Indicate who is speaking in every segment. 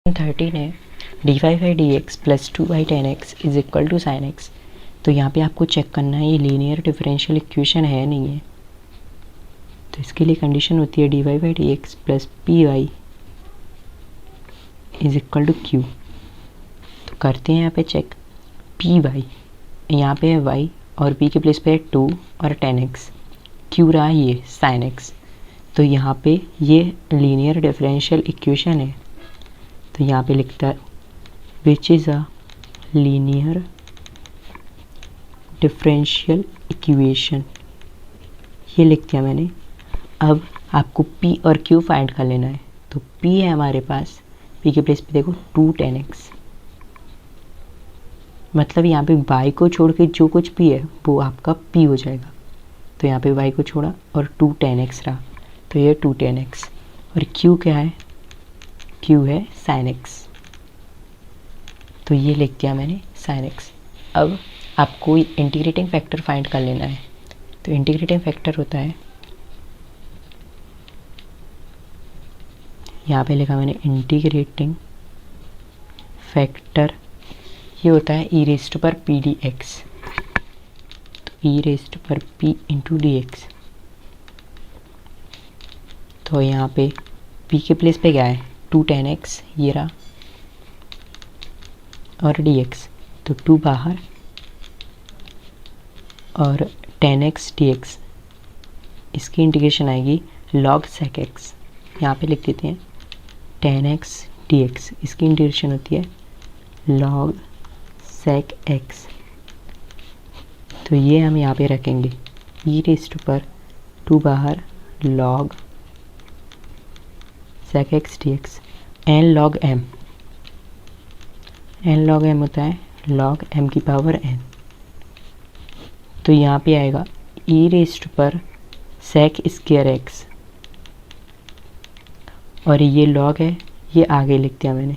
Speaker 1: 13 है dy/dx plus 2/10x is equal to sine x. तो यहाँ पे आपको चेक करना है ये लीनियर डिफरेंशियल इक्वेशन है नहीं है। तो इसके लिए कंडीशन होती है dy/dx plus py is equal to q। तो करते हैं यहाँ पे चेक। py यहाँ पे है y और p के प्लेस पे है 2 और 10x, q रहा ये sin x। तो यहाँ पे ये लीनियर डिफरेंशियल इक्वेशन है। तो यहाँ पे लिखता है which is a linear differential equation, ये लिख दिया मैंने। अब आपको p और q फाइंड कर लेना है। तो p है हमारे पास, p के प्लेस पे देखो 2 10x, मतलब यहाँ पे y को छोड़ के जो कुछ p है वो आपका p हो जाएगा। तो यहाँ पे y को छोड़ा और 2 10x रहा, तो ये 2 10x। और q क्या है, q है sin x। तो ये लिख दिया मैंने sin x। अब आपको इंटीग्रेटिंग फैक्टर फाइंड कर लेना है। तो इंटीग्रेटिंग फैक्टर होता है, यहाँ पे लिखा मैंने इंटीग्रेटिंग फैक्टर, ये होता है e रेज़्ड पर p dx। तो e रेज़्ड पर p इंटू dx। तो यहाँ पे p के प्लेस पे क्या है 2 10x ये रहा और dx, तो 2 बाहर और 10x dx, इसकी इंटीग्रेशन आएगी log sec x। यहाँ पे लिख देते हैं 10x dx, इसकी इंटीग्रेशन होती है log sec x। तो ये हम यहाँ पे रखेंगे e रेज़्ड पर 2 बाहर log sec x dx n log m, n log m होता है log m की पावर n। तो यहाँ पे आएगा e रेज़्ड पर sec स्क्वायर x, और ये log है, ये आगे लिख दिया मैंने।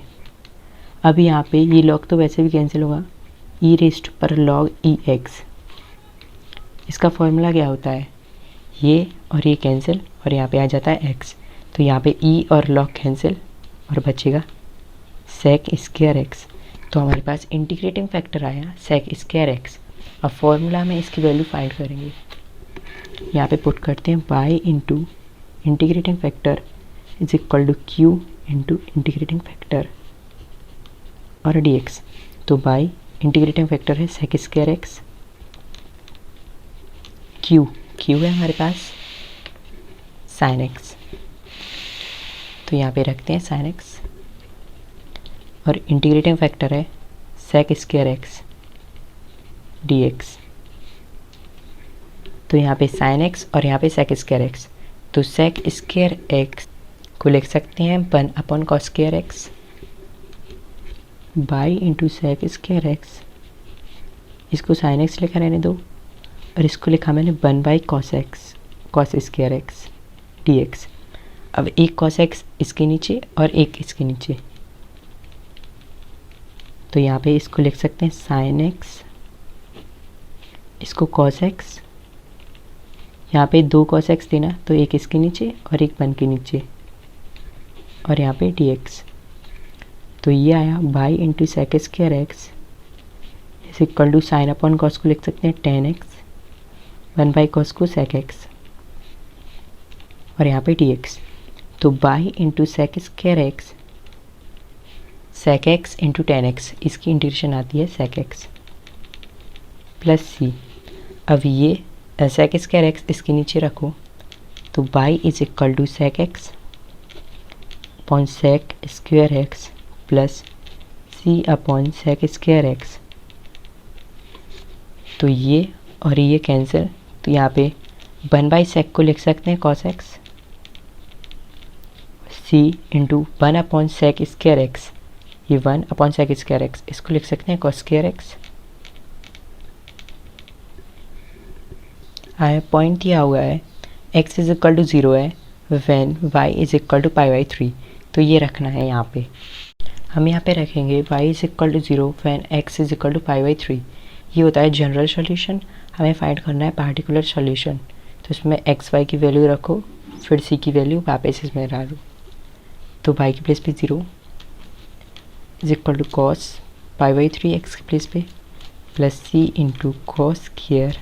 Speaker 1: अब यहाँ पे ये log तो वैसे भी कैंसिल होगा, e रेज़्ड पर log e x। इसका फॉर्मूला क्या होता है, ये और ये कैंसिल और यहाँ पे आ जाता है x। तो यहाँ पे e और log कैंसिल और बचेगा sec स्क्वायर x। तो हमारे पास इंटीग्रेटिंग फैक्टर आया sec स्क्वायर x। अब फॉर्मूला में इसकी वैल्यू फाइंड करेंगे। यहाँ पे पुट करते हैं y into integrating factor is equal to q into integrating factor और dx। तो y इंटीग्रेटिंग फैक्टर है sec स्क्वायर x, q है हमारे पास sin x। तो यहाँ पे रखते हैं sin x और इंटीग्रेटिंग फैक्टर है sec स्क्वायर x dx। तो यहाँ पे sin x और यहाँ पे sec स्क्वायर x। तो sec स्क्वायर x को लिख सकते हैं 1/cos square x by into sec square x। इसको sin x लिखा रहने दो और इसको लिखा मैंने 1/cos x cos square x dx। अब एक cos x इसके नीचे और एक इसके नीचे, तो यहाँ पे इसको लिख सकते हैं sin x, इसको cos x, यहाँ पे 2 cos x देना, तो एक इसके नीचे और एक 1 के नीचे और यहाँ पे dx। तो ये आया y into sec square x is equal to sine upon cos को लिख सकते हैं 10x 1/cos को sec x और यहाँ पे dx। तो by into sec square x sec x into 10x, इसकी इंटीग्रेशन आती है sec x प्लस c। अब ये sec स्क्वायर x इसके नीचे रखो, तो y is equal to sec x upon sec square x plus c upon sec square x। तो ये और ये कैंसिल, तो यहाँ पे 1/sec को लिख सकते हैं cos x, c into 1/sec square x, ये 1/sec स्क्वायर x, इसको लिख सकते हैं cos स्क्वायर x। आया पॉइंट दिया हुआ है x इज इक्वल टू 0 है when y is equal to π/3। तो ये रखना है यहाँ पे। हम यहाँ पे रखेंगे y is equal to 0 when x is equal to π/3। ये होता है जनरल सॉल्यूशन। हमें फाइंड करना है पार्टिकुलर सॉल्यूशन। तो इसमें एक्स वाई की वैल्यू रखो, फिर c की वैल्यू वापस इसमें डालो। तो y की प्लेस पे 0 is equal to cos pi by 3 x के प्लेस पे plus c into cos square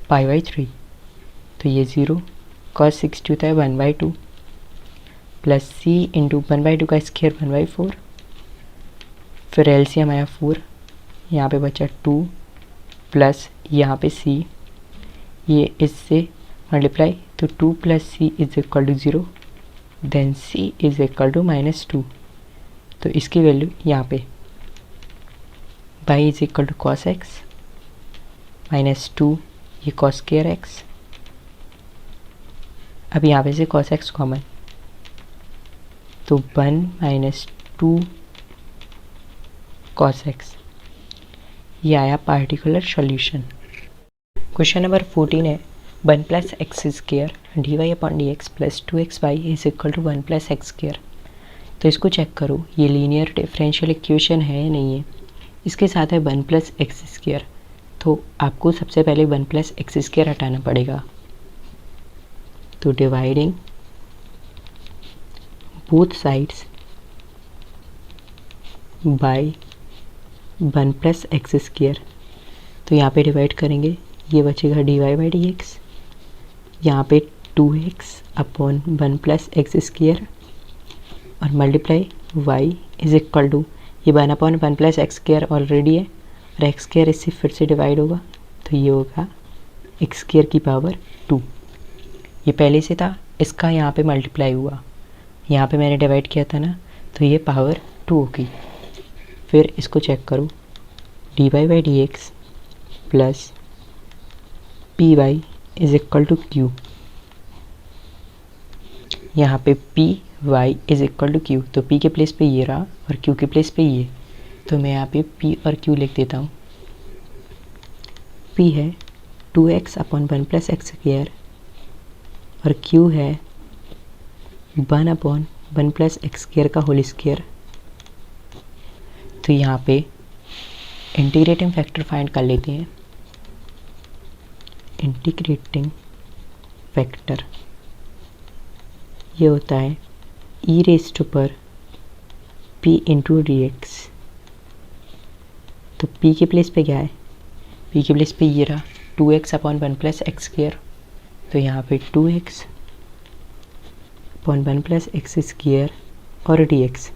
Speaker 1: pi by 3, तो ये 0, कॉस 60 होता है 1/2 प्लस सी इंटू 1/2 का स्क्वायर 1/4, फिर एलसीएम आया 4, यहाँ पे बचा 2 प्लस यहाँ पे सी, ये इससे मल्टीप्लाई, तो 2 plus c is equal to 0, then c is equal to -2, तो इसकी वैल्यू यहाँ पे y is equal to cos x -2 ये कॉस स्क्वायर एक्स, अब यहाँ पे से कॉस एक्स कॉमन, तो 1 - 2 कॉस एक्स, ये आया पार्टिकुलर सॉल्यूशन। क्वेश्चन नंबर 14 है 1 + x square dy/dx + 2xy is equal to 1 + x square. तो इसको चेक करो, ये लीनियर डिफरेंशियल इक्वेशन है या नहीं है। इसके साथ है 1 + x स्क्वायर, तो आपको सबसे पहले 1 + x स्क्वायर हटाना पड़ेगा। तो dividing both sides by 1 + x square, तो यहाँ पे डिवाइड करेंगे, ये बचेगा dy/dx, यहाँ पे 2x अपॉन 1 + x स्क्वायर और multiply y is equal to, ये 1/1 + x स्क्वायर ऑलरेडी है और x स्क्वायर इससे फिर से डिवाइड होगा, तो ये होगा x स्क्वायर की पावर 2, ये पहले से था, इसका यहाँ पे मल्टीप्लाई हुआ, यहाँ पे मैंने डिवाइड किया था ना, तो ये पावर 2 होगी। फिर इसको चेक करो, dy/dx plus py is equal to q, यहाँ पे py is equal to q, तो p के प्लेस पे ये रहा और q के प्लेस पे ये, तो मैं यहाँ पे p और q लिख देता हूँ। p है 2x अपॉन 1 + x स्क्वायर और q है 1/1 + x स्क्वायर का होल स्क्वायर। तो यहाँ पे इंटीग्रेटिंग फैक्टर फाइंड कर लेते हैं। इंटीग्रेटिंग फैक्टर ये होता है e⁻⁻p × dx, तो p के प्लेस पे क्या है, p के प्लेस पे ये रहा 2x अपॉन 1 + x स्क्वायर, तो यहाँ पे 2x अपॉन 1 + x स्क्वायर और dx,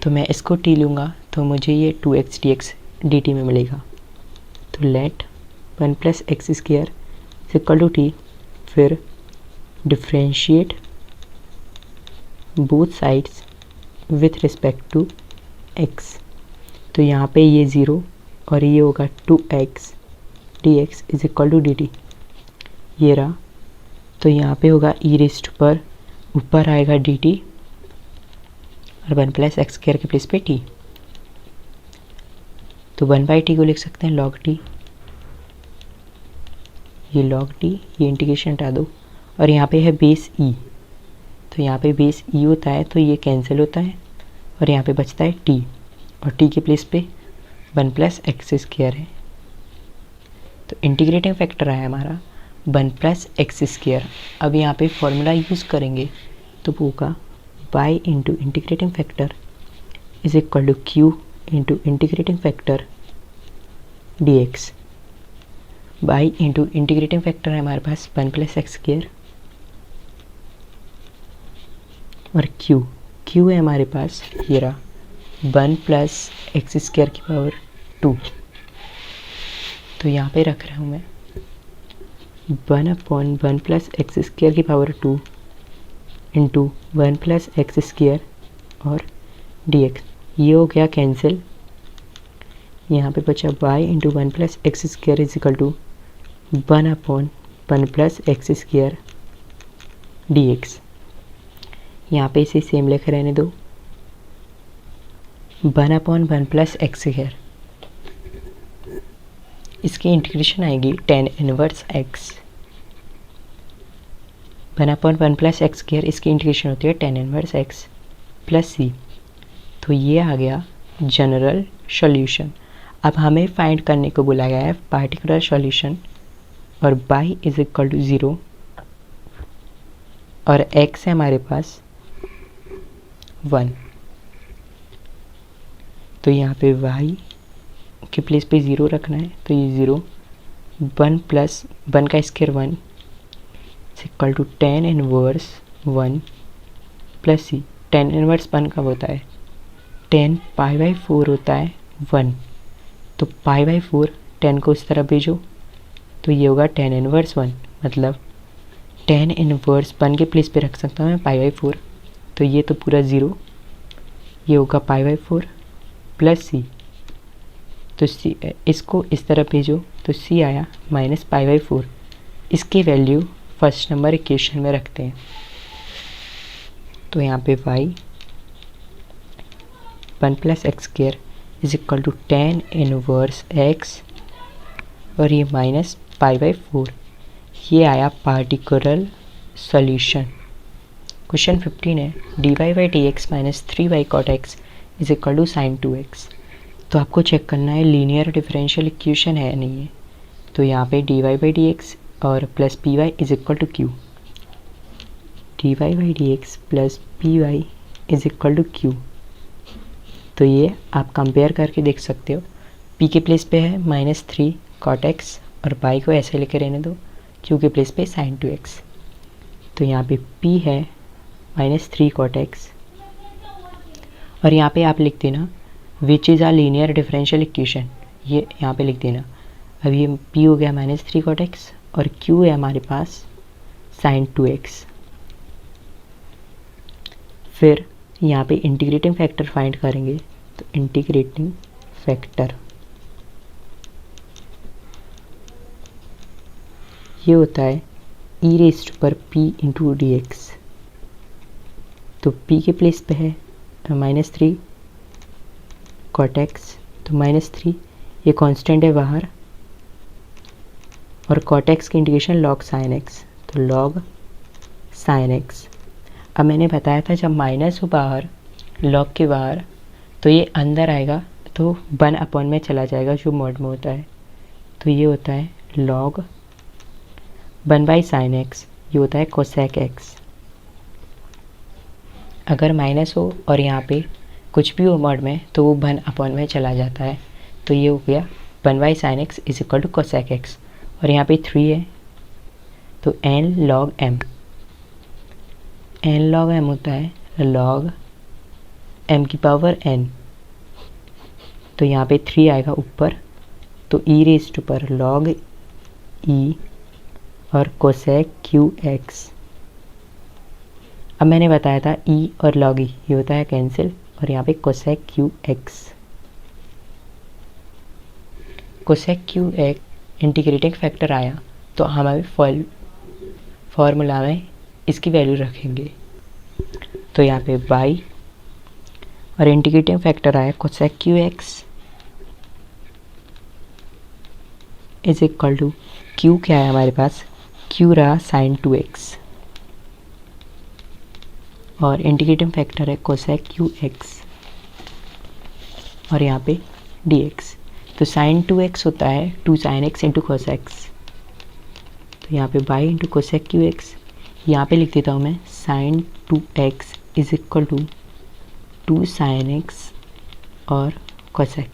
Speaker 1: तो मैं इसको t लूँगा तो मुझे ये 2x dx dt में मिलेगा। तो let 1 + x square is equal to t, फिर differentiate both sides with respect to x, तो यहाँ पे ये 0 और ये होगा 2x dx is equal to dt, ये रहा, तो यहाँ पे होगा e⁻, ऊपर आएगा dt और 1 + x स्क्वायर के प्लेस पे t, तो 1/t को लिख सकते हैं log t, ये log t, ये इंटीग्रेशन हटा दो, और यहाँ पे है बेस e, तो यहाँ पे बेस e होता है तो ये कैंसिल होता है और यहाँ पे बचता है t, और t के प्लेस पे 1 + x स्क्वायर है, तो इंटीग्रेटिंग फैक्टर आया हमारा 1 + x स्क्वायर। अब यहाँ पे फॉर्मूला यूज़ करेंगे तो होगा y into integrating factor is equal to q into integrating factor dx, y into integrating factor है हमारे पास 1 + x स्क्वायर और q है हमारे पास ये रहा 1 + x स्क्वायर की पावर 2, तो यहाँ पे रख रहा हूँ मैं 1/1 + x स्क्वायर की पावर 2 इंटू 1 + x स्क्वायर और dx, ये हो गया कैंसिल, यहाँ पे बचा y into 1 + x square is equal to 1/1 + x square dx, यहाँ पे इसे सेम लिख रहने दो 1/1 + x स्क्वायर, इसकी इंटीग्रेशन आएगी tan inverse x, 1/1 + x square इसकी इंटीग्रेशन होती है tan inverse x plus c, तो ये आ गया जनरल सॉल्यूशन। अब हमें फाइंड करने को बोला गया है पार्टिकुलर सॉल्यूशन, और y इज इक्वल टू 0 और x है हमारे पास 1, तो यहाँ पे y के प्लेस पे 0 रखना है, तो ये 0, 1 प्लस 1 का square 1 equal to tan inverse 1 plus c। tan inverse 1 कब होता है, tan π/4 होता है 1, तो π/4 tan को इस तरफ भेजो, तो ये होगा tan इनवर्स 1, मतलब tan इनवर्स 1 के प्लेस पे रख सकता हूँ मैं π/4, तो ये तो पूरा 0, ये होगा π/4 प्लस c, तो c इसको इस तरफ भेजो, तो c आया माइनस π/4। इसकी वैल्यू फर्स्ट नंबर इक्वेशन में रखते हैं, तो यहाँ पे y 1 plus x square is equal to tan inverse x और ये माइनस π/4, ये आया पार्टिकुलर सॉल्यूशन। क्वेश्चन 15 है dy/dx minus 3y cot x is equal to sin 2x। तो आपको चेक करना है लीनियर डिफरेंशियल इक्वेशन है या नहीं है, तो यहाँ पे dy/dx और plus p y is equal to q, dy/dx plus p y is equal to q. तो ये आप कंपेयर करके देख सकते हो, p के प्लेस पे है माइनस 3 cot x और y को ऐसे लेके रहने दो, q के प्लेस पे sin 2x, तो यहाँ पे p है माइनस 3 cot x और यहाँ पे आप लिख देना which is a linear differential equation, ये यहाँ पे लिख देना। अब ये p हो गया माइनस 3 cot x और q है हमारे पास sin 2x। फिर यहाँ पे इंटीग्रेटिंग फैक्टर फाइंड करेंगे, तो इंटीग्रेटिंग फैक्टर ये होता है e रेज़्ड पर p इंटू डी एक्स। तो p के प्लेस पे है माइनस 3 cot x, तो माइनस 3 ये कांस्टेंट है बाहर, और cot x की इंटीग्रेशन log sin x, तो log sin x। अब मैंने बताया था जब माइनस हो बाहर log के बाहर, तो ये अंदर आएगा तो 1 में चला जाएगा जो मॉड में होता है, तो ये होता है log 1/sin x, ये होता है cosec x। अगर माइनस हो और यहाँ पे कुछ भी हो मॉड में तो वो 1 में चला जाता है, तो ये हो गया 1/sin x is equal to cosec x। और यहाँ पे 3 है तो n log m, n log m होता है log m की पावर n, तो यहाँ पे 3 आएगा ऊपर, तो e रेज़्ड पर log e और cosec qx। अब मैंने बताया था e और log e ये होता है कैंसिल, और यहाँ पे cosec qx, cosec qx integrating factor आया तो हमारे फॉर्मूला में इसकी वैल्यू रखेंगे, तो यहाँ पे y और इंटीग्रेटिंग फैक्टर आया cosec qx is equal to q, क्या है हमारे पास q रहा sin 2x और इंटीग्रेटिंग फैक्टर है cosec qx और यहाँ पे dx, तो sin 2x होता है 2 sin x into cos x, तो यहाँ पे y इंटू cosec qx, यहाँ पे लिख देता हूँ मैं sin 2x is equal to 2 sin x और cos x,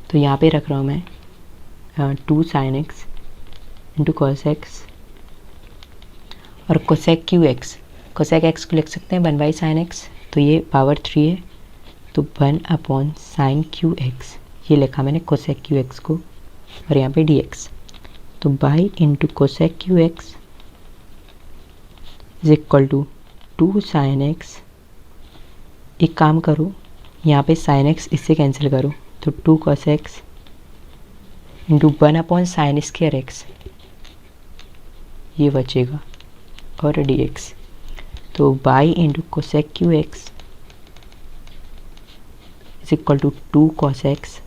Speaker 1: तो यहाँ पे रख रहा हूँ मैं 2 sin x into cos x और cosec qx, cosec x को लिख सकते हैं 1/sin x, तो ये पावर 3 है, तो 1/sin qx, ये लिखा मैंने cosec qx को, और यहाँ पे dx, तो y into cosec qx is equal to 2 sin x। एक काम करो, यहाँ पे sin x इससे कैंसिल करो, तो 2 cos x into 1/sin square x, ये बचेगा, और dx, तो y into cosec qx is equal to 2 cos x,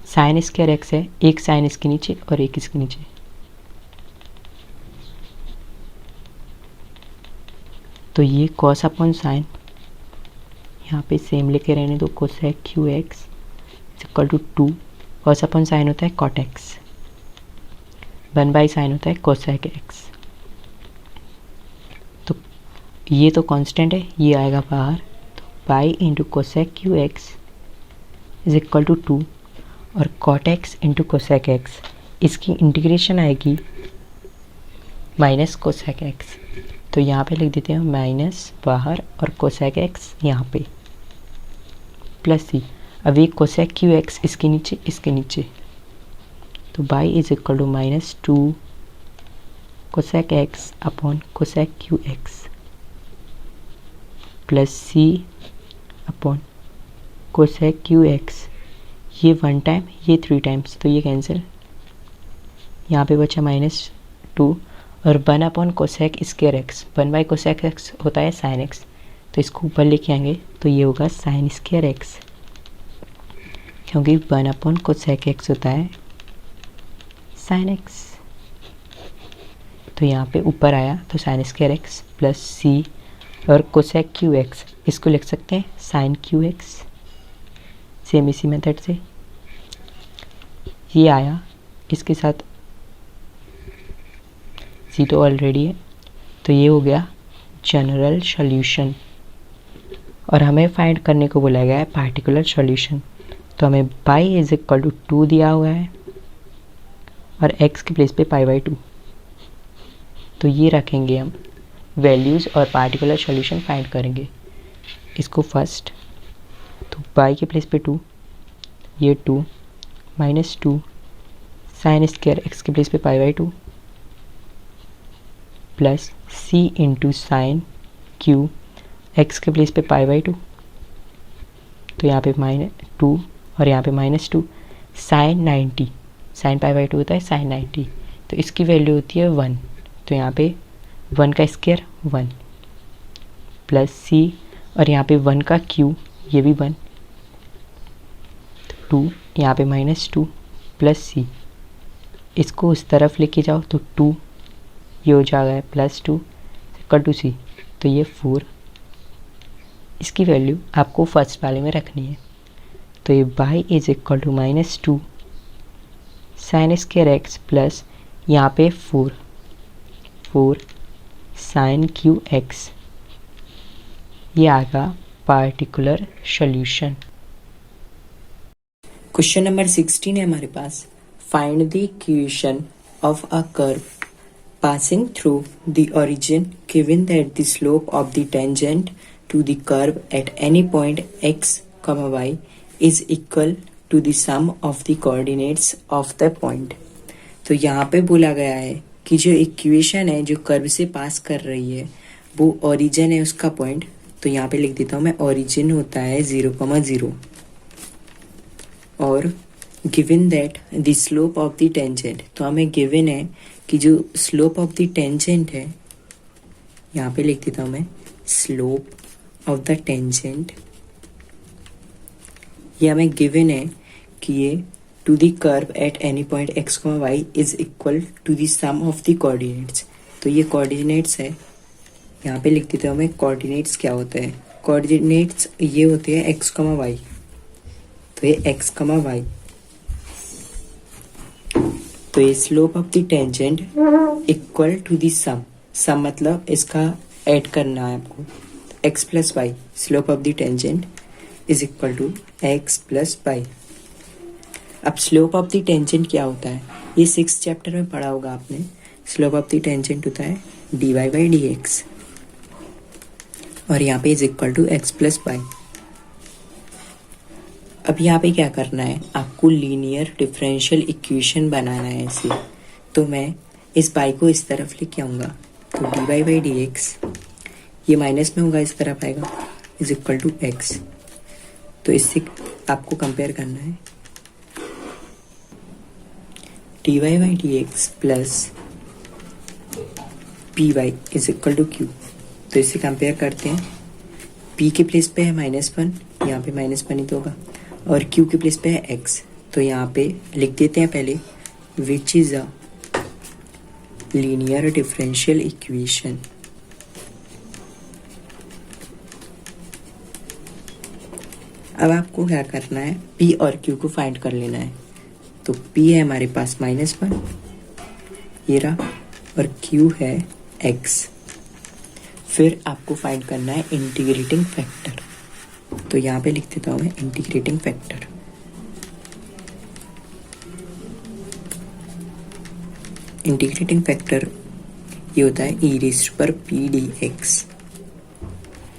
Speaker 1: sine square x है, एक साइन इसके नीचे और एक इसके नीचे, तो ये cos अपॉन साइन यहाँ पे सेम लेके रहने दो, cosec qx is equal to 2 cos upon sine होता है cot x, 1/sin होता है cosec x, तो ये तो कांस्टेंट है, ये आएगा बाहर, तो pi into cosec q x is equal to 2 और cot x into cosec x, इसकी इंटीग्रेशन आएगी माइनस कोसेक एक्स। तो यहाँ पे लिख देते हैं माइनस बाहर और कोसेक एक्स यहाँ पे प्लस सी। अब ये कोसेक क्यू एक्स इसके नीचे, तो y is equal to -2 cosec x upon cosec q x plus c upon cosec q x. ये 1 टाइम, ये 3 टाइम्स, तो ये कैंसिल। यहाँ पे बचा -2 और 1 upon cosec square x. 1 by cosec x होता है साइन एक्स, तो इसको ऊपर लेके आएंगे तो ये होगा साइन स्क्वायर एक्स, क्योंकि 1 अपॉन कोसेक एक्स होता है साइन एक्स। तो यहाँ पे ऊपर आया तो sign square x plus c और कोसेक क्यू एक्स, इसको लिख सकते हैं साइन क्यू एक्स, सेम इसी मेथड से। ये आया, इसके साथ सी तो ऑलरेडी है, तो ये हो गया जनरल सॉल्यूशन। और हमें फाइंड करने को बोला गया है पार्टिकुलर सॉल्यूशन। तो हमें पाई इज इक्वल टू 2 दिया हुआ है और x के प्लेस पे π/2, तो ये रखेंगे हम वैल्यूज़ और पार्टिकुलर सॉल्यूशन फाइंड करेंगे। इसको फर्स्ट, तो पाई के प्लेस पे 2, ये 2 -2 साइन स्क्वायर x के प्लेस पे π/2 plus c into sine cube x के प्लेस पे π/2, तो यहाँ पे -2 और यहाँ पे -2 साइन 90, साइन π/2 होता है साइन 90, तो इसकी वैल्यू होती है 1, तो यहाँ पे 1 का स्क्वायर 1 प्लस सी और यहाँ पे 1 का क्यू, ये भी 1, तो 2, यहाँ पे -2 प्लस सी, इसको उस तरफ लेके जाओ तो 2, ये हो जाएगा +2 इक्वल टू सी, तो ये 4। इसकी वैल्यू आपको फर्स्ट वाले में रखनी है। तो ये y is equal to -2 sine square x plus यहाँ पे 4 साइन क्यू एक्स, ये आएगा पार्टिकुलर सॉल्यूशन। क्वेश्चन नंबर 16 है हमारे पास, find the equation of a curve passing through the origin given that the slope of the tangent to the curve at any point x, y is equal to the sum of the coordinates of the point। तो यहाँ पे बोला गया है कि जो equation है जो कर्व से पास कर रही है वो ओरिजिन है उसका पॉइंट। तो यहाँ पे लिख देता हूँ मैं, ओरिजिन होता है 0,0 और given that the slope of the tangent, तो हमें गिवन है कि जो स्लोप ऑफ द टेंजेंट है, यहाँ पे लिख देता हूँ मैं स्लोप ऑफ द टेंजेंट, ये हमें गिवन है कि ये to the curve at any point x, y is equal to the sum of the coordinates. तो ये कोऑर्डिनेट्स है, यहाँ पे लिख देता हूँ मैं कोऑर्डिनेट्स क्या होता है। कोऑर्डिनेट्स ये होते हैं x, y, तो ये x, y, तो ये slope of the tangent equal to the sum मतलब इसका ऐड करना है आपको, x plus Y, slope of the tangent is equal to x plus Y. अब स्लोप ऑफ द टेंजेंट क्या होता है, ये 6th चैप्टर में पढ़ा होगा आपने। स्लोप ऑफ द टेंजेंट होता है dy/dx और यहाँ पे is equal to x plus Y. अब यहाँ पे क्या करना है, आपको लीनियर डिफरेंशियल इक्वेशन बनाना है ऐसे। तो मैं इस बाई को इस तरफ लेके आऊँगा, तो dy/dx ये माइनस में होगा, इस तरफ आएगा, इज इक्वल टू x। तो इससे आपको कंपेयर करना है dy/dx plus py is equal to q। तो इससे कंपेयर करते हैं, p के प्लेस पे है -1, यहाँ पे -1 ही तो होगा, और q के प्लेस पे है x। तो यहाँ पे लिख देते हैं पहले विच is a linear differential equation. अब आपको क्या करना है, p और q को फाइंड कर लेना है। तो p है हमारे पास -1 ये रहा, और q है x। फिर आपको फाइंड करना है इंटीग्रेटिंग फैक्टर। तो यहाँ पे लिख देता हूँ मैं इंटीग्रेटिंग फैक्टर। इंटीग्रेटिंग फैक्टर ये होता है ई रेज़्ड पर पी डी एक्स।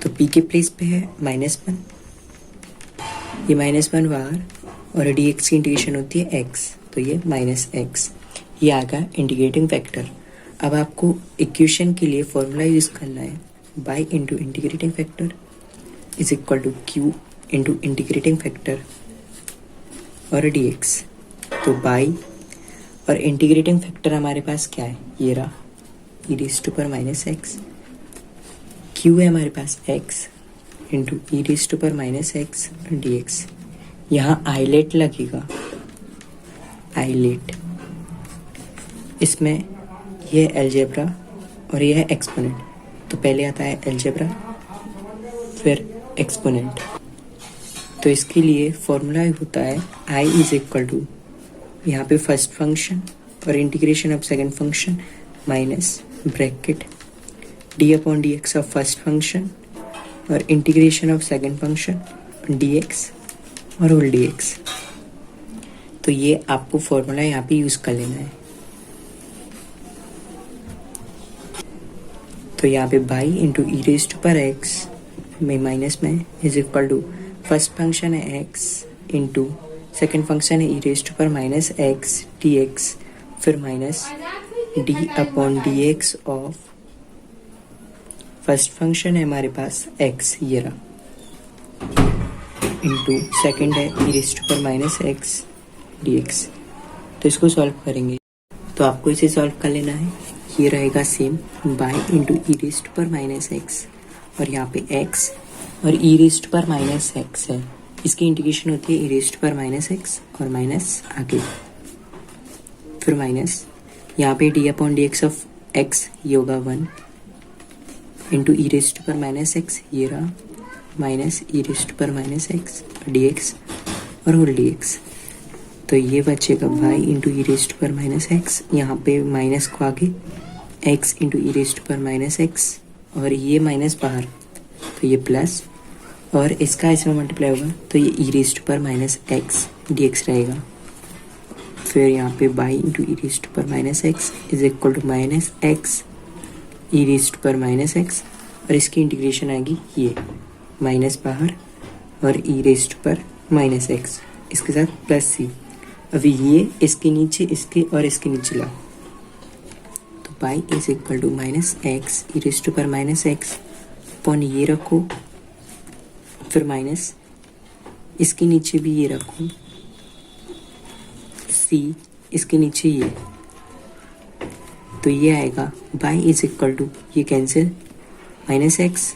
Speaker 1: तो p के प्लेस पे है -1, ये -1 बाहर, और dx की इंटीग्रेशन होती है x, तो ये -x। ये आ गया इंटीग्रेटिंग फैक्टर। अब आपको इक्वेशन के लिए फॉर्मूला यूज़ करना है, y into integrating factor is equal to q into integrating factor और dx। तो y और इंटीग्रेटिंग फैक्टर हमारे पास क्या है, ये रहा ई रेज़्ड टू पर -x, q है हमारे पास x into e raised to पर -x dx। यहाँ आइलेट लगेगा, आइलेट, इसमें यह है अलजेब्रा और यह है एक्सपोनेंट। तो पहले आता है अलजेब्रा फिर एक्सपोनेंट। तो इसके लिए फॉर्मूला होता है i इज इक्वल टू यहाँ पे फर्स्ट फंक्शन और integration of second function minus bracket d upon D x of first function और integration of second function dx और होल dx। तो ये आपको फॉर्मूला यहाँ पे यूज़ कर लेना है। तो यहाँ पे y into e raised to पर एक्स में माइनस में is equal to first function है x इंटू सेकेंड फंक्शन है ई रेज़्ड टू पर -x dx फिर minus d upon dx of first function है हमारे पास x, ये रहा, इंटू सेकेंड है ई रेज़्ड टू पर -x dx। तो इसको सॉल्व करेंगे, तो आपको इसे सॉल्व कर लेना है। ये रहेगा same y into e raised to पर -x और यहाँ पे x और ई रेज़्ड टू पर -x है, इसकी इंटीग्रेशन होती है ई रेज़्ड टू पर -x और माइनस आगे फिर माइनस यहाँ पे d upon D x of x ये होगा 1 इंटू ई रेज़्ड टू पर -x, ये रहा, माइनस ई रेज़्ड टू पर -x dx और होल dx। तो ये बचेगा y into e raised to पर -x, यहाँ पे माइनस को आगे x into e raised to पर -x और ये माइनस बाहर, तो ये प्लस और इसका इसमें मल्टीप्लाई होगा तो ये ई रेज़्ड टू पर -x dx रहेगा। फिर यहाँ पे y into e raised to पर -x is equal to -x e raised to पर -x और इसकी इंटीग्रेशन आएगी ये माइनस बाहर और ई रेज़्ड टू पर -x इसके साथ प्लस c। अभी ये इसके नीचे इसके और इसके नीचे ला, तो y is equal to -x e raised to पर -x अपॉन ये रखो फिर माइनस इसके नीचे भी ये रखो c, इसके नीचे ये, तो ये आएगा y इज इक्वल टू ये कैंसिल -x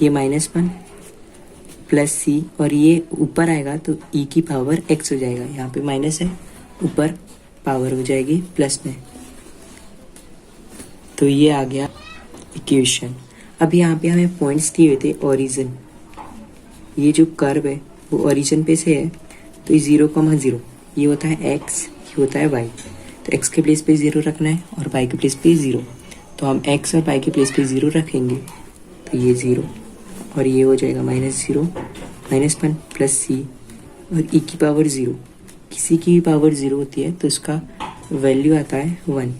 Speaker 1: ये -1 प्लस c और ये ऊपर आएगा तो e की पावर x हो जाएगा, यहाँ पे माइनस है ऊपर पावर हो जाएगी प्लस में। तो ये आ गया इक्वेशन। अब यहाँ पे हमें पॉइंट्स दिए हुए थे ओरिजिन, ये जो कर्व है वो ओरिजिन पे से है, तो ये 0,0 ये होता है x, ये होता है y। तो x के प्लेस पे 0 रखना है और y के प्लेस पे 0, तो हम x और y के प्लेस पे 0 रखेंगे, तो ये 0 और ये हो जाएगा -0 -1 प्लस c और e की पावर 0, किसी की भी पावर 0 होती है तो इसका वैल्यू आता है 1।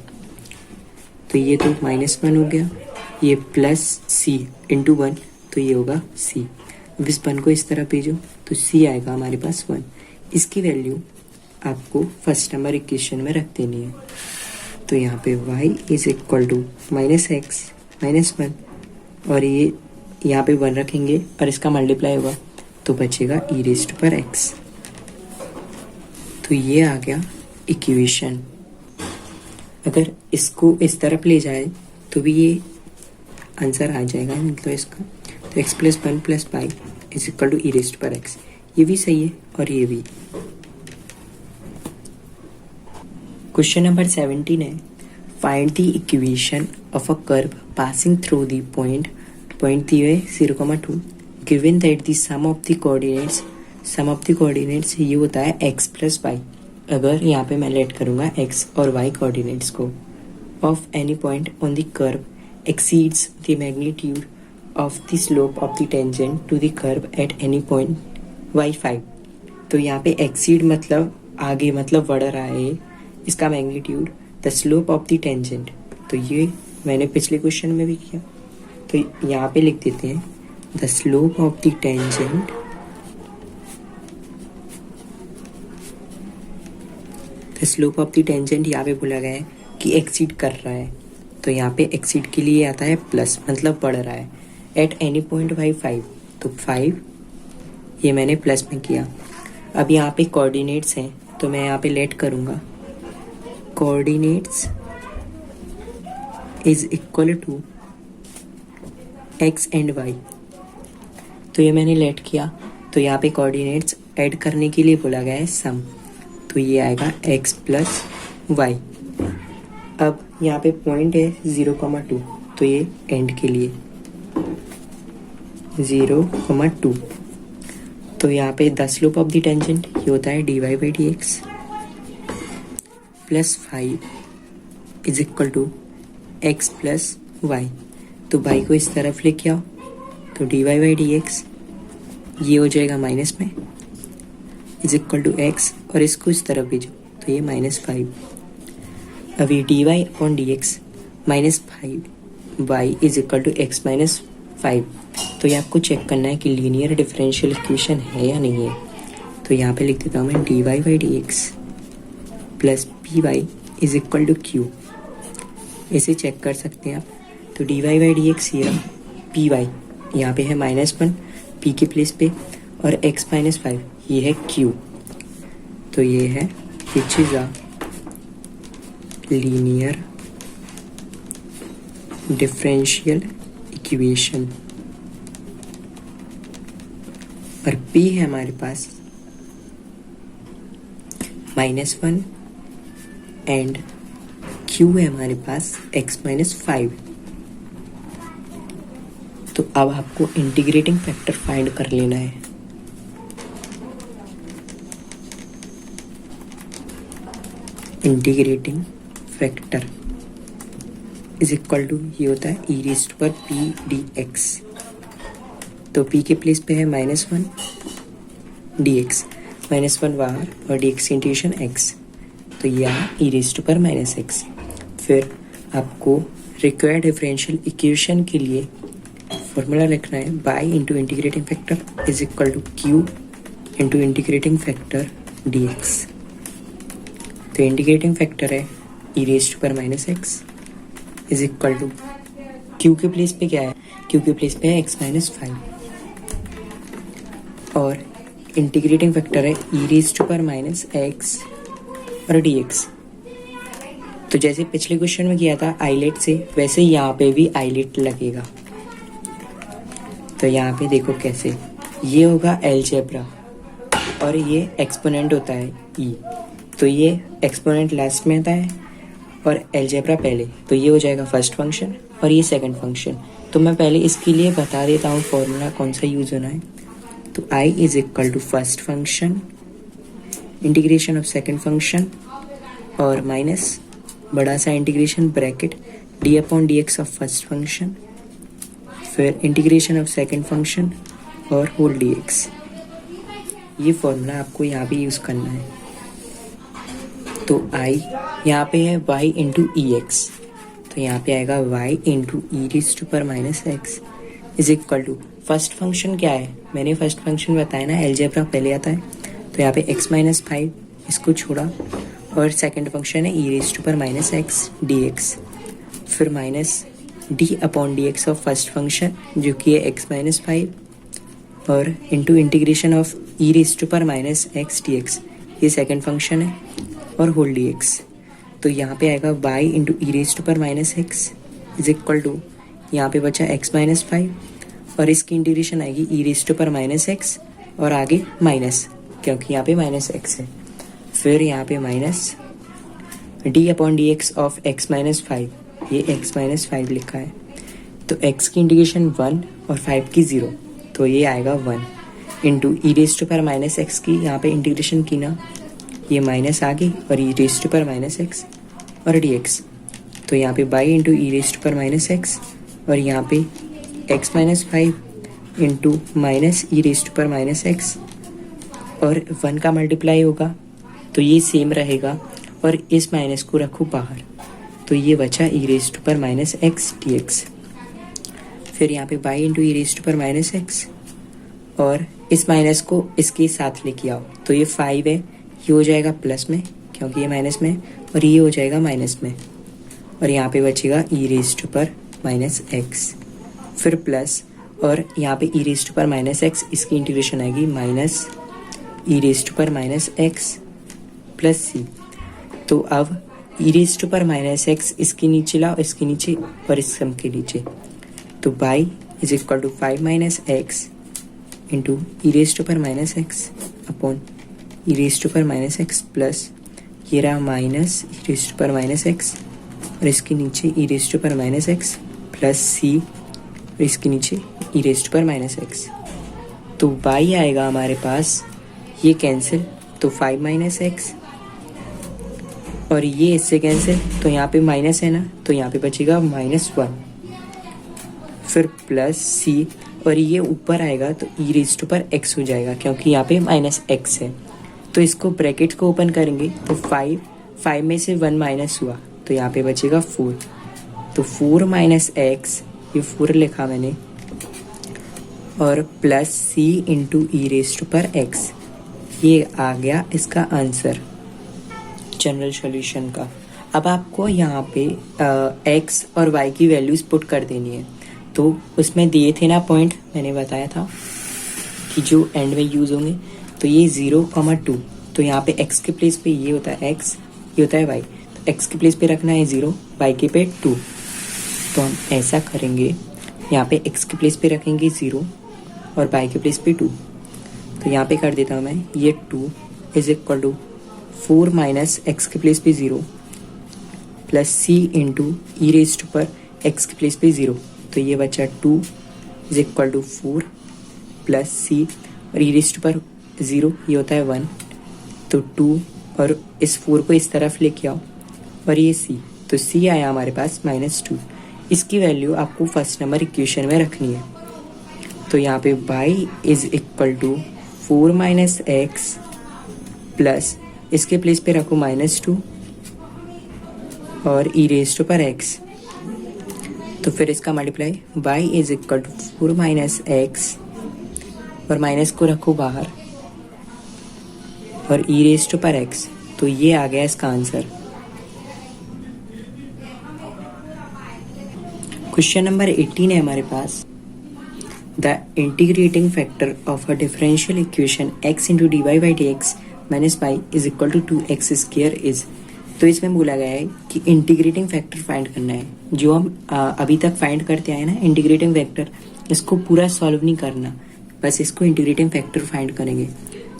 Speaker 1: तो ये तो -1 हो गया, ये प्लस c इंटू 1 तो ये होगा c। अब इस 1 को इस तरह भेजो तो c आएगा हमारे पास 1। इसकी वैल्यू आपको फर्स्ट नंबर इक्वेशन में रख देनी है। तो यहाँ पे y is equal to -x -1 और ये यहाँ पे 1 रखेंगे और इसका मल्टीप्लाई होगा तो बचेगा ई रेज़्ड टू पर x। तो ये आ गया इक्वेशन। अगर इसको इस तरफ ले जाए तो भी ये आंसर आ जाएगा, मतलब इसका तो x plus 1 plus pi is equal to e raised to पर x, ये भी सही है और ये भी। क्वेश्चन नंबर 17 है, find the equation of a curve passing through the point दिए हुए 0,2 given that the sum of the coordinates ये होता है x प्लस y। अगर यहाँ पे मैं लेट करूँगा x और y कोऑर्डिनेट्स को of any point on the curve exceeds the magnitude of the slope of the tangent to the curve at any point y5। तो यहाँ पे एक्सीड मतलब आगे मतलब बढ़ रहा है, इसका magnitude the slope of the tangent. तो ये मैंने पिछले क्वेश्चन में भी किया, तो यहाँ पे लिख देते हैं the slope of the tangent slope of the tangent यहाँ पे बोला गया है कि एक्सीड कर रहा है, तो यहाँ पे एक्सीड के लिए आता है प्लस मतलब बढ़ रहा है एट एनी पॉइंट बाई 5। तो 5 ये मैंने प्लस में किया। अब यहाँ पे कोऑर्डिनेट्स हैं, तो मैं यहाँ पे लेट करूँगा coordinates is equal to x and y। तो ये मैंने लेट किया, तो यहाँ पे कोऑर्डिनेट्स ऐड करने के लिए बोला गया है सम, तो ये आएगा x प्लस y। अब यहाँ पे पॉइंट है 0,2, तो ये एंड के लिए 0,2। तो यहाँ पे the slope of the tangent ये होता है dy by D x plus 5 is equal to x plus y. तो y को इस तरफ लेके आओ, तो dy बाई डी एक्स ये हो जाएगा माइनस में इज इक्वल टू x, और इसको इस तरफ भेजो तो ये -5। अब ये dy upon D x -5 y is equal to x minus 5। तो ये आपको चेक करना है कि लीनियर डिफरेंशियल इक्वेशन है या नहीं है। तो यहाँ पे लिख देता हूँ मैं dy by D x plus p y is equal to q, ऐसे चेक कर सकते हैं आप। तो dy बाई डी एक्स ये रहा, पी वाई यहाँ पे है -1 p के प्लेस पे, और x माइनस 5 ये है q। तो ये है विच is a linear differential equation, और p है हमारे पास -1 एंड q है हमारे पास x माइनस 5। तो अब आपको इंटीग्रेटिंग फैक्टर फाइंड कर लेना है। Integrating factor is equal to ये होता है ई रेज़्ड पर पी डी एक्स। तो p के प्लेस पे है -1 डी एक्स, -1 बाहर और डी एक्स इंटीग्रेशन x, तो यहाँ ई रेज़्ड पर -x। फिर आपको रिक्वायर्ड डिफरेंशियल इक्वेशन के लिए फॉर्मूला लिखना है by into integrating factor is equal to q into integrating factor d x. तो इंटीग्रेटिंग फैक्टर है ई रेज़्ड पर -x is equal to q के प्लेस पे क्या है, क्यू के प्लेस पे है x माइनस 5, और इंटीग्रेटिंग फैक्टर है ई रेज़्ड पर -x और dx। तो जैसे पिछले क्वेश्चन में किया था आइलेट से, वैसे यहाँ पे भी आइलेट लगेगा। तो यहाँ पे देखो कैसे, ये होगा अलजेब्रा और ये एक्सपोनेंट होता है e, तो ये एक्सपोनेंट लास्ट में आता है और अलजेब्रा पहले, तो ये हो जाएगा फर्स्ट फंक्शन और ये सेकंड फंक्शन। तो मैं पहले इसके लिए बता देता हूँ फॉर्मूला कौन सा यूज होना है। तो i is equal to first function integration of second function और माइनस बड़ा सा integration bracket d upon D x of first function, फिर इंटीग्रेशन ऑफ सेकंड फंक्शन और होल डी एक्स। ये फॉर्मूला आपको यहाँ पे यूज़ करना है। तो i यहाँ पे है y इंटू ई एक्स, तो यहाँ पे आएगा y इंटू ई रेज़्ड पर -x is equal to first function क्या है, मैंने फर्स्ट फंक्शन बताया ना, अलजेब्रा पहले आता है, तो यहाँ पे x माइनस 5 इसको छोड़ा, और सेकंड फंक्शन है ई रेज़्ड पर -x dx, फिर minus D upon D x of first function जो कि है x माइनस 5, और into integration of E raised पर -x dx, ये सेकंड फंक्शन है, और होल dx। तो यहाँ पे आएगा y इंटू ई रेज़्ड पर -x इज इक्वल टू यहाँ पे बचा x माइनस 5, और इसकी इंटीग्रेशन आएगी ई रेज़्ड पर -x और आगे माइनस, क्योंकि यहाँ पे -x है, फिर यहाँ पे minus D upon D x of x minus 5, ये x माइनस 5 लिखा है। तो x की इंटीग्रेशन 1 और 5 की 0, तो ये आएगा 1 इंटू ई रेज़्ड पर -x की यहाँ पे इंटीग्रेशन की ना, ये माइनस आ गई और ई रेज़्ड पर -x और dx। तो यहाँ पे y इंटू ई रेज़्ड पर -x और यहाँ पे x minus 5 into minus e raised पर माइनस एक्स, और 1 का मल्टीप्लाई होगा तो ये सेम रहेगा, और इस माइनस को रखो बाहर, तो ये बचा ई रेस्ट पर माइनस एक्स डी एक्स। फिर यहाँ पे y इंटू ई रेस्ट पर माइनस एक्स, और इस माइनस को इसके साथ लेके आओ, तो ये 5 है, ये हो जाएगा प्लस में क्योंकि ये माइनस में, और ये हो जाएगा माइनस में, और यहाँ पे बचेगा ई रेस्ट पर माइनस एक्स, फिर प्लस, और यहाँ पे ई रेस्ट पर माइनस एक्स, इसकी इंटीग्रेशन आएगी माइनस ई रेस्ट पर माइनस एक्स प्लस सी। तो अब ई रेस्ट पर माइनस एक्स इसके नीचे लाओ, इसके नीचे और इस सम के नीचे, तो y is equal to 5 minus x into e raised पर minus x upon e raised पर माइनस एक्स प्लस ये रहा माइनस ई रेस्ट पर माइनस एक्स, और इसके नीचे ई रेस्ट पर माइनस एक्स प्लस सी, और इसके नीचे ई रेस्ट पर माइनस एक्स। तो y आएगा हमारे पास, ये कैंसिल, तो 5 माइनस एक्स, और ये इससे कैंसिल, तो यहाँ पे माइनस है ना, तो यहाँ पे बचेगा -1, फिर प्लस सी, और ये ऊपर आएगा तो ई रेस्ट पर एक्स हो जाएगा क्योंकि यहाँ पे माइनस एक्स है। तो इसको ब्रैकेट को ओपन करेंगे तो 5 में से 1 माइनस हुआ तो यहाँ पे बचेगा 4, तो 4 माइनस एक्स, ये 4 लिखा मैंने, और plus c into e raised पर एक्स, ये आ गया इसका आंसर जनरल सॉल्यूशन का। अब आपको यहाँ पे एक्स और वाई की वैल्यूज पुट कर देनी है, तो उसमें दिए थे ना पॉइंट, मैंने बताया था कि जो एंड में यूज होंगे, तो ये 0,2, तो यहाँ पे x के प्लेस पे ये होता है x, ये होता है y, तो x के प्लेस पे रखना है 0, y के पे 2, तो हम ऐसा करेंगे, यहाँ पे x के प्लेस पे रखेंगे 0 और y के प्लेस पे 2, तो यहाँ पे कर देता हूँ मैं, ये 2 is equal to 4 minus x के प्लेस पे 0 plus c into e raised पर x के प्लेस पे 0, तो ये बचा 2 is equal to 4 plus c, और ई रेस्ट पर 0 ये होता है 1, तो 2, और इस 4 को इस तरफ लेके आओ, और ये सी, तो सी आया हमारे पास -2। इसकी वैल्यू आपको फर्स्ट नंबर इक्वेशन में रखनी है, तो यहाँ पे y is equal to 4 minus x plus, इसके प्लेस पे रखो -2 और ई रेस्ट पर x, तो फिर इसका multiply y is equal to 4 minus x, और माइनस को रखो बाहर, और ई रेस्ट पर x, तो ये आ गया इसका आंसर। क्वेश्चन नंबर 18 है हमारे पास, the integrating factor of a differential equation x into D Y by D X minus Y is equal to 2x square is. तो इसमें बोला गया है कि इंटीग्रेटिंग फैक्टर फाइंड करना है, जो हम अभी तक फाइंड करते आए ना इंटीग्रेटिंग फैक्टर, इसको पूरा सॉल्व नहीं करना, बस इसको इंटीग्रेटिंग फैक्टर फाइंड करेंगे।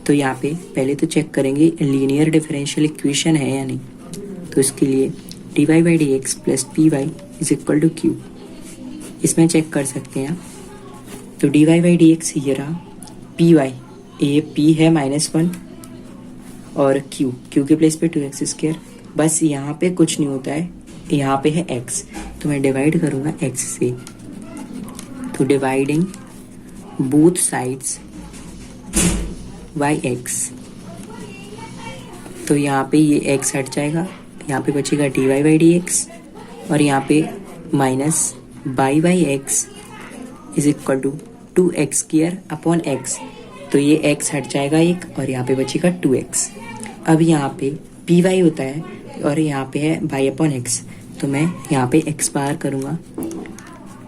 Speaker 1: तो यहाँ पे पहले तो चेक करेंगे लीनियर डिफरेंशियल इक्वेशन है या नहीं, तो इसके लिए d Y by D x plus p y is equal to q, इसमें चेक कर सकते हैं आप। तो d Y by D x ये रहा, पी वाई, ये पी है -1, और क्यू के प्लेस पे 2x स्क्वायर, बस यहाँ पे कुछ नहीं होता है, यहाँ पे है x, तो मैं डिवाइड करूँगा x से, तो dividing both sides by x, तो यहाँ पे ये x हट जाएगा, यहाँ पे बचेगा d Y by D x, और यहाँ पे minus by by x is equal to 2x square upon x, तो ये x हट जाएगा एक, और यहाँ पे बचेगा 2x। अब यहाँ पे पी वाई होता है और यहाँ पे है बाई अपॉन एक्स, तो मैं यहाँ पे x बाहर करूँगा,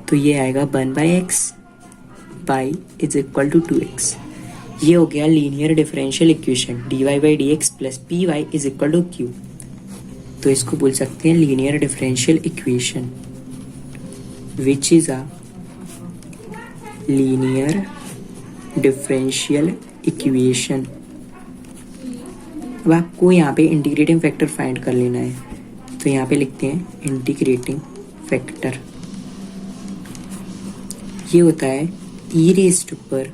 Speaker 1: तो ये आएगा 1/x by is equal to 2x। ये हो गया linear differential equation d Y by D x plus p y is equal to q, तो इसको बोल सकते हैं linear differential equation, which is a linear differential equation. अब आपको यहाँ पे इंटीग्रेटिंग फैक्टर फाइंड कर लेना है, तो यहाँ पे लिखते हैं इंटीग्रेटिंग फैक्टर, ये होता है ई रेस्ट पर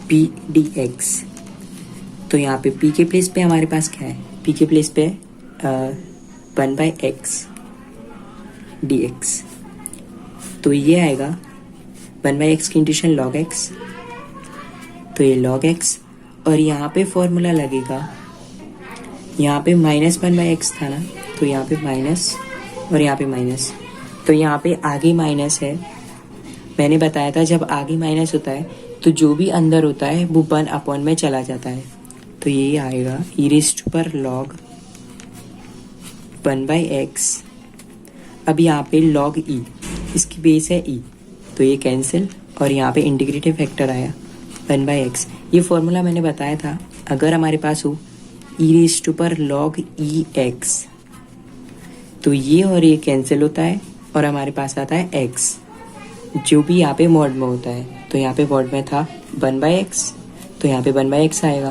Speaker 1: पी डी एक्स। तो यहाँ पे p के प्लेस पे हमारे पास क्या है, p के प्लेस पे 1/x dx, तो ये आएगा 1/x की इंटीग्रेशन log x, तो ये log x, और यहाँ पे फॉर्मूला लगेगा, यहाँ पे -1/x था ना, तो यहाँ पे माइनस और यहाँ पे माइनस, तो यहाँ पे आगे माइनस है। मैंने बताया था जब आगे माइनस होता है तो जो भी अंदर होता है वो 1 में चला जाता है, तो ये आएगा e⁻log 1/x। अब यहाँ पे log e, इसकी बेस है e, तो ये कैंसिल, और यहाँ पे इंटीग्रेटिव फैक्टर आया 1/x। ये फॉर्मूला मैंने बताया था, अगर हमारे पास हो e⁻log ex, तो ये और ये कैंसिल होता है और हमारे पास आता है x, जो भी यहाँ पे मॉड में होता है। तो यहाँ पे मॉड में था 1/x, तो यहाँ पे 1/x आएगा,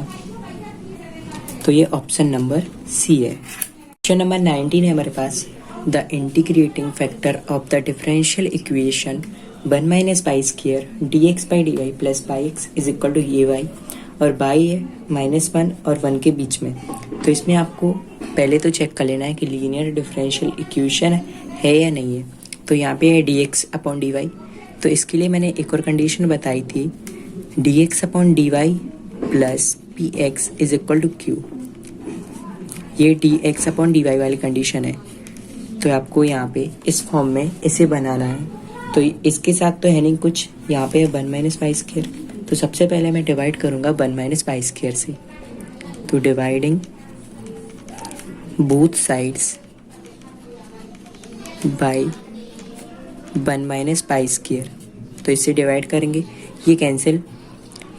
Speaker 1: तो ये ऑप्शन नंबर सी है। क्वेश्चन नंबर 19 है हमारे पास, the integrating factor of the differential equation 1 - dx/dy plus x is equal to ay, और y है -1 और 1 के बीच में। तो इसमें आपको पहले तो चेक कर लेना है कि लीनियर डिफरेंशियल इक्वेशन है या नहीं है। तो यहाँ पे है dx/dy, तो इसके लिए मैंने एक और कंडीशन बताई थी, dx/dy plus px is equal to q। ये dx/dy वाली कंडीशन है, तो आपको यहाँ पे इस फॉर्म में इसे बनाना है। तो इसके साथ तो है नहीं कुछ, यहाँ पे है 1 - y², तो सबसे पहले मैं डिवाइड करूँगा 1 - y² से, तो dividing both sides by 1 - y², तो इससे डिवाइड करेंगे, ये कैंसिल,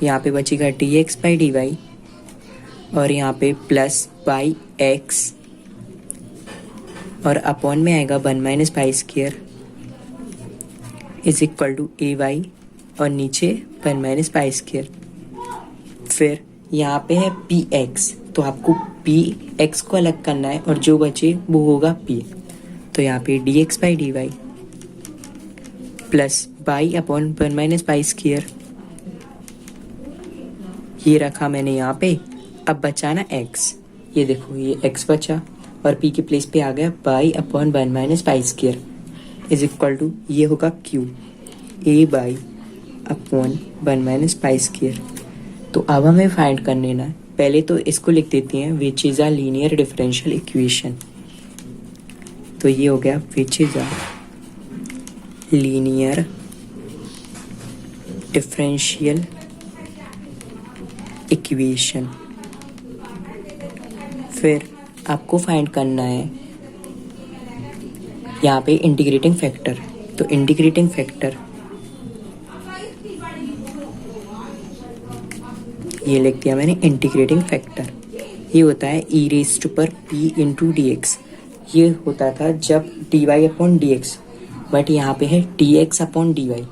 Speaker 1: यहाँ पे बचेगा dx/dy और यहाँ पे प्लस x, और अपॉन में आएगा 1 - y² is equal to ay, और नीचे 1 - y²। फिर यहाँ पे है px, तो आपको px को अलग करना है और जो बचे वो होगा p, तो यहाँ पे dx/dy plus y upon 1 - y², ये रखा मैंने यहाँ पे। अब बचा ना x, ये देखो ये x बचा और p के प्लेस पे आ गया y upon 1 - y² is equal to, ये होगा q a/y अपॉन 1 - y²। तो अब हमें फाइंड करने ना, पहले तो इसको लिख देती हैं which is a linear differential equation, तो ये हो गया which is a linear differential equation. फिर आपको फाइंड करना है यहाँ पे इंटीग्रेटिंग फैक्टर, तो इंटीग्रेटिंग फैक्टर ये लिख दिया मैंने, इंटीग्रेटिंग फैक्टर ये होता है e⁻p/dx। ये होता था जब dy/dx, बट यहाँ पे है dx/dy,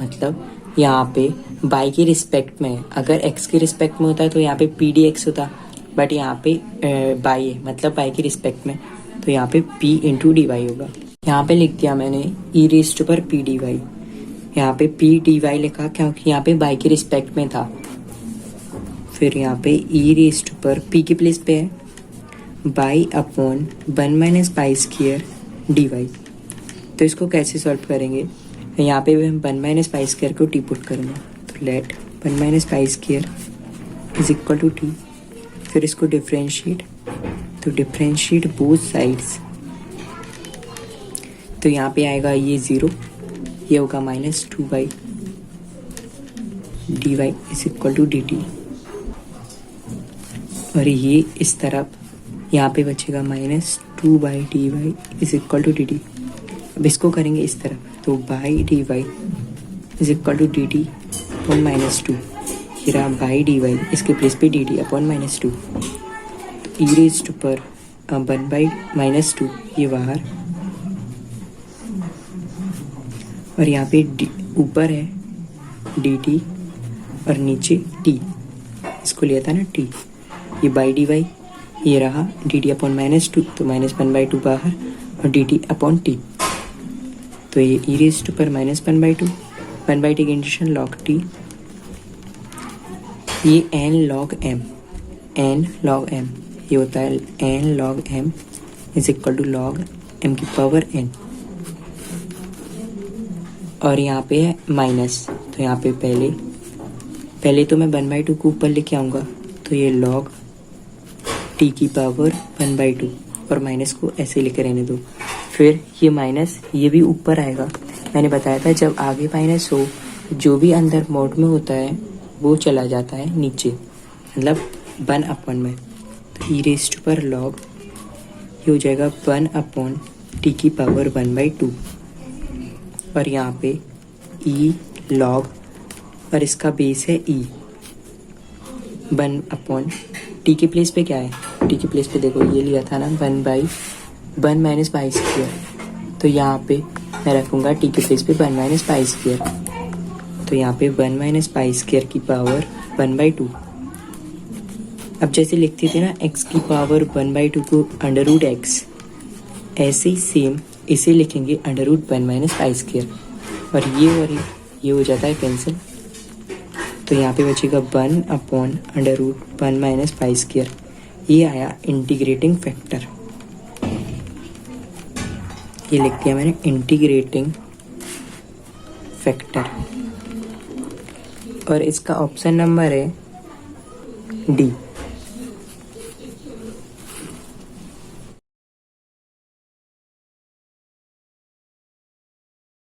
Speaker 1: मतलब यहाँ पे y के रिस्पेक्ट में है। अगर x के रिस्पेक्ट में होता है तो यहाँ पे pdx होता, बट यहाँ पे y है, मतलब y के रिस्पेक्ट में, तो यहाँ पे p/dy होगा। यहाँ पे लिख दिया मैंने e⁻p/dy, यहाँ पे p/dy लिखा क्योंकि यहाँ पे y के रिस्पेक्ट में था। फिर यहाँ पे p के प्लेस पे है y अपॉन 1 - y² dy। तो इसको कैसे सॉल्व करेंगे, यहाँ पे हम 1 - y² को t पुट करेंगे, तो let 1 - y² is equal to t। फिर इसको डिफ्रेंशिएट, तो डिफ्रेंशिएट बोथ साइड्स, तो यहाँ पे आएगा ये 0, ये होगा -2y dy is equal to dt, और ये इस तरफ यहाँ पे बचेगा -2y dy is equal to dt। अब इसको करेंगे इस तरफ, तो by dy is equal to dt upon -2, ये रहा by dy, इसके प्लेस पे dt अपॉन -2, तो e⁻1/-2 ये बाहर, और यहाँ पे ऊपर है dt और नीचे t, इसको लिया था ना t, ये by dy, ये रहा dt अपॉन -2, तो -1/2 बाहर और dt अपॉन t, तो ये e⁻1/2 1/t की इंटीग्रेशन log t, ये n log m ये होता है n log m is equal to log m की पावर n। और यहाँ पे है माइनस, तो यहाँ पे पहले तो मैं 1/2 को ऊपर लेके आऊँगा, तो ये log t की पावर 1/2 और माइनस को ऐसे लेके रहने दो। फिर ये माइनस ये भी ऊपर आएगा। मैंने बताया था जब आगे माइनस हो जो भी अंदर मोड में होता है वो चला जाता है नीचे, मतलब 1/, में। तो ई रेस्ट पर log ये हो जाएगा 1/t की पावर 1/2 और यहाँ पे ई log और इसका बेस है ई 1/t के प्लेस पे क्या है, टी के प्लेस पे देखो ये लिया था ना 1/1 - π²। तो यहाँ पे मैं रखूँगा टी के प्लेस पे 1 - π²। तो यहाँ पे 1 - π² की पावर 1/2। अब जैसे लिखते थे ना x की पावर 1/2 को √x, ऐसे ही सेम इसे लिखेंगे √1 - π²। और ये हो जाता है कैंसिल। तो यहाँ पे बचेगा 1/√1 - π²। ये आया इंटीग्रेटिंग फैक्टर, ये लिख दिया मैंने इंटीग्रेटिंग फैक्टर। और इसका ऑप्शन नंबर है डी।